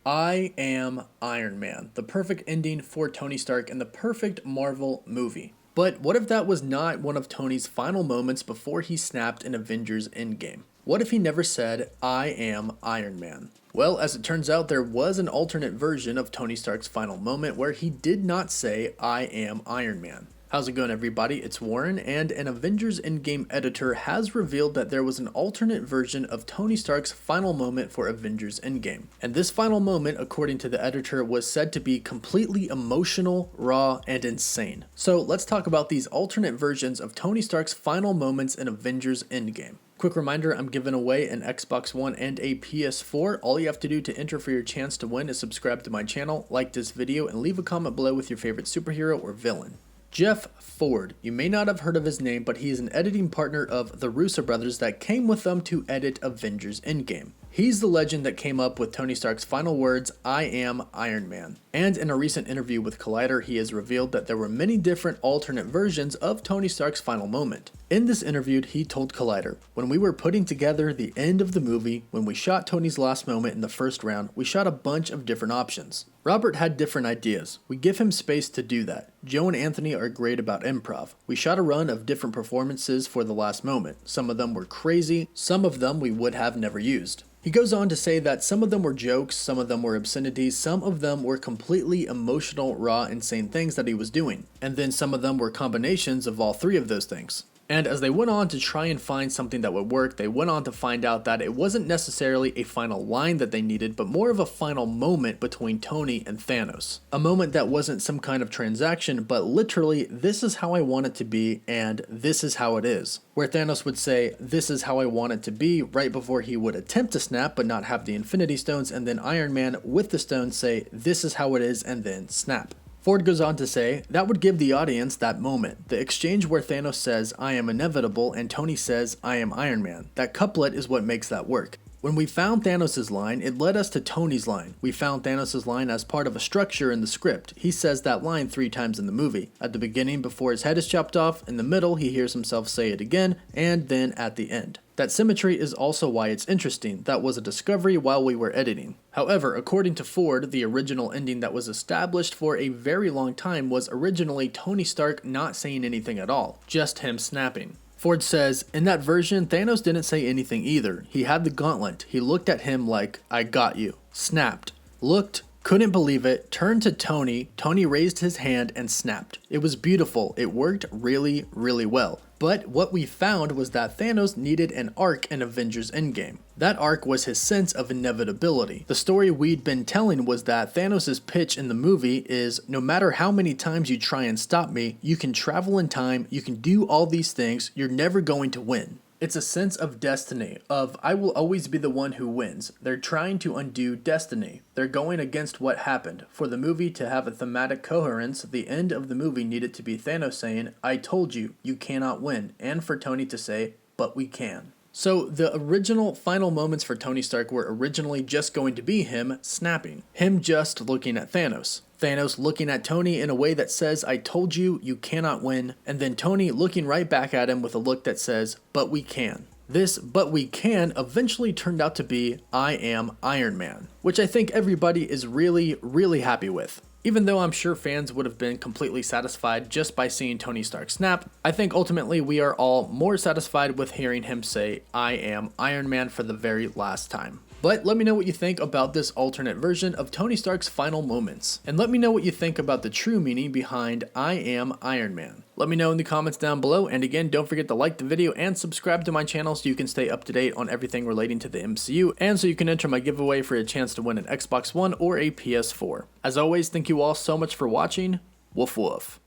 I am Iron Man, the perfect ending for Tony Stark and the perfect Marvel movie. But what if that was not one of Tony's final moments before he snapped in Avengers Endgame? What if he never said, I am Iron Man? Well, as it turns out, there was an alternate version of Tony Stark's final moment where he did not say, I am Iron Man. How's it going, everybody? It's Warren, and an Avengers Endgame editor has revealed that there was an alternate version of Tony Stark's final moment for Avengers Endgame. And this final moment, according to the editor, was said to be completely emotional, raw, and insane. So let's talk about these alternate versions of Tony Stark's final moments in Avengers Endgame. Quick reminder, I'm giving away an Xbox One and a PS4. All you have to do to enter for your chance to win is subscribe to my channel, like this video, and leave a comment below with your favorite superhero or villain. Jeff Ford. You may not have heard of his name, but he is an editing partner of the Russo brothers that came with them to edit Avengers Endgame. He's the legend that came up with Tony Stark's final words, I am Iron Man. And in a recent interview with Collider, he has revealed that there were many different alternate versions of Tony Stark's final moment. In this interview, he told Collider, when we were putting together the end of the movie, when we shot Tony's last moment in the first round, we shot a bunch of different options. Robert had different ideas. We give him space to do that. Joe and Anthony are great about improv. We shot a run of different performances for the last moment. Some of them were crazy, some of them we would have never used. He goes on to say that some of them were jokes, some of them were obscenities, some of them were completely emotional, raw, insane things that he was doing. And then some of them were combinations of all three of those things. And as they went on to try and find something that would work, they went on to find out that it wasn't necessarily a final line that they needed, but more of a final moment between Tony and Thanos. A moment that wasn't some kind of transaction, but literally, this is how I want it to be, and this is how it is. Where Thanos would say, this is how I want it to be, right before he would attempt to snap, but not have the Infinity Stones, and then Iron Man with the stones say, this is how it is, and then snap. Ford goes on to say, that would give the audience that moment. The exchange where Thanos says, I am inevitable, and Tony says, I am Iron Man. That couplet is what makes that work. When we found Thanos' line, it led us to Tony's line. We found Thanos' line as part of a structure in the script. He says that line 3 times in the movie. At the beginning, before his head is chopped off, in the middle, he hears himself say it again, and then at the end. That symmetry is also why it's interesting. That was a discovery while we were editing. However, according to Ford, the original ending that was established for a very long time was originally Tony Stark not saying anything at all, just him snapping. Ford says, in that version, Thanos didn't say anything either. He had the gauntlet. He looked at him like, I got you. Snapped. Looked. Couldn't believe it, turned to Tony, Tony raised his hand and snapped. It was beautiful, it worked really, really well. But what we found was that Thanos needed an arc in Avengers Endgame. That arc was his sense of inevitability. The story we'd been telling was that Thanos' pitch in the movie is, no matter how many times you try and stop me, you can travel in time, you can do all these things, you're never going to win. It's a sense of destiny, of I will always be the one who wins. They're trying to undo destiny. They're going against what happened. For the movie to have a thematic coherence, the end of the movie needed to be Thanos saying, I told you, you cannot win, and for Tony to say, but we can. So the original final moments for Tony Stark were originally just going to be him snapping. Him just looking at Thanos. Thanos looking at Tony in a way that says, I told you, you cannot win. And then Tony looking right back at him with a look that says, but we can. This but we can eventually turned out to be I am Iron Man, which I think everybody is really, really happy with. Even though I'm sure fans would have been completely satisfied just by seeing Tony Stark snap, I think ultimately we are all more satisfied with hearing him say, I am Iron Man for the very last time. But let me know what you think about this alternate version of Tony Stark's final moments. And let me know what you think about the true meaning behind I am Iron Man. Let me know in the comments down below, and again, don't forget to like the video and subscribe to my channel so you can stay up to date on everything relating to the MCU, and so you can enter my giveaway for a chance to win an Xbox One or a PS4. As always, thank you all so much for watching. Woof woof.